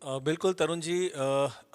बिल्कुल तरुण जी,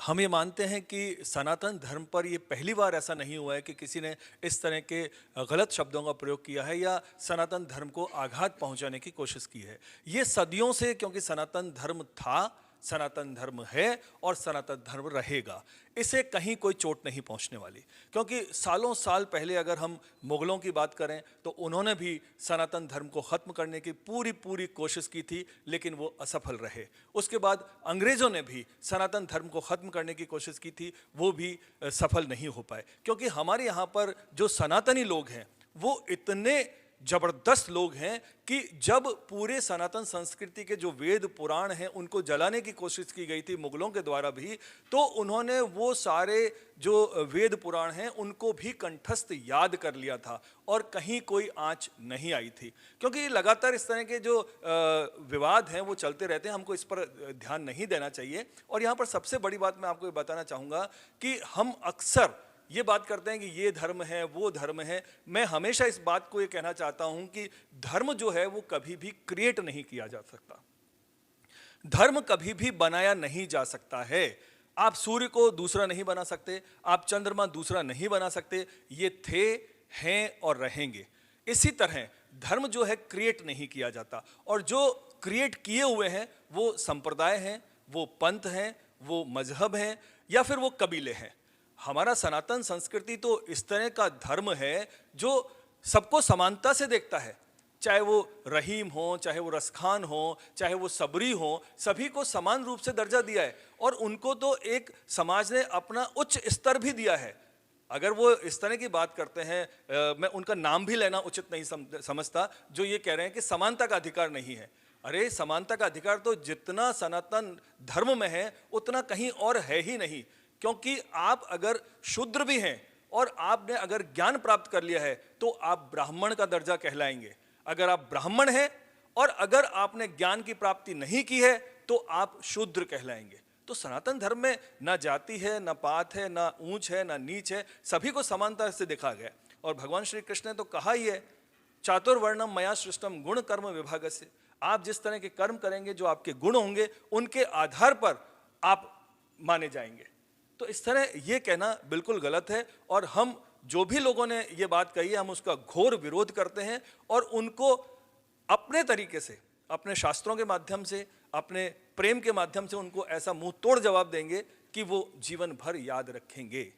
हम ये मानते हैं कि सनातन धर्म पर ये पहली बार ऐसा नहीं हुआ है कि किसी ने इस तरह के गलत शब्दों का प्रयोग किया है या सनातन धर्म को आघात पहुंचाने की कोशिश की है। ये सदियों से, क्योंकि सनातन धर्म था, सनातन धर्म है और सनातन धर्म रहेगा, इसे कहीं कोई चोट नहीं पहुंचने वाली। क्योंकि सालों साल पहले अगर हम मुगलों की बात करें तो उन्होंने भी सनातन धर्म को ख़त्म करने की पूरी पूरी कोशिश की थी, लेकिन वो असफल रहे। उसके बाद अंग्रेज़ों ने भी सनातन धर्म को ख़त्म करने की कोशिश की थी, वो भी सफल नहीं हो पाए। क्योंकि हमारे यहाँ पर जो सनातनी लोग हैं वो इतने जबरदस्त लोग हैं कि जब पूरे सनातन संस्कृति के जो वेद पुराण हैं उनको जलाने की कोशिश की गई थी मुगलों के द्वारा भी, तो उन्होंने वो सारे जो वेद पुराण हैं उनको भी कंठस्थ याद कर लिया था और कहीं कोई आंच नहीं आई थी। क्योंकि लगातार इस तरह के जो विवाद हैं वो चलते रहते हैं, हमको इस पर ध्यान नहीं देना चाहिए। और यहाँ पर सबसे बड़ी बात मैं आपको बताना चाहूँगा कि हम अक्सर ये बात करते हैं कि ये धर्म है, वो धर्म है। मैं हमेशा इस बात को ये कहना चाहता हूं कि धर्म जो है वो कभी भी क्रिएट नहीं किया जा सकता, धर्म कभी भी बनाया नहीं जा सकता है। आप सूर्य को दूसरा नहीं बना सकते, आप चंद्रमा दूसरा नहीं बना सकते, ये थे, हैं और रहेंगे। इसी तरह धर्म जो है क्रिएट नहीं किया जाता, और जो क्रिएट किए हुए हैं वो संप्रदाय हैं, वो पंथ हैं, वो मजहब हैं या फिर वो कबीले हैं। हमारा सनातन संस्कृति तो इस तरह का धर्म है जो सबको समानता से देखता है, चाहे वो रहीम हो, चाहे वो रसखान हो, चाहे वो सबरी हो, सभी को समान रूप से दर्जा दिया है। और उनको तो एक समाज ने अपना उच्च स्तर भी दिया है। अगर वो इस तरह की बात करते हैं, मैं उनका नाम भी लेना उचित नहीं समझता, जो ये कह रहे हैं कि समानता का अधिकार नहीं है। अरे समानता का अधिकार तो जितना सनातन धर्म में है उतना कहीं और है ही नहीं। क्योंकि आप अगर शूद्र भी हैं और आपने अगर ज्ञान प्राप्त कर लिया है तो आप ब्राह्मण का दर्जा कहलाएंगे। अगर आप ब्राह्मण हैं और अगर आपने ज्ञान की प्राप्ति नहीं की है तो आप शूद्र कहलाएंगे। तो सनातन धर्म में ना जाति है, ना पात है, ना ऊंच है, ना नीच है, सभी को समानता से देखा गया। और भगवान श्री कृष्ण ने तो कहा ही है, चातुर्वर्णम मया सृष्टम गुण कर्म विभागस्य। आप जिस तरह के कर्म करेंगे, जो आपके गुण होंगे, उनके आधार पर आप माने जाएंगे। तो इस तरह ये कहना बिल्कुल गलत है, और हम जो भी लोगों ने ये बात कही है हम उसका घोर विरोध करते हैं और उनको अपने तरीके से, अपने शास्त्रों के माध्यम से, अपने प्रेम के माध्यम से उनको ऐसा मुंह तोड़ जवाब देंगे कि वो जीवन भर याद रखेंगे।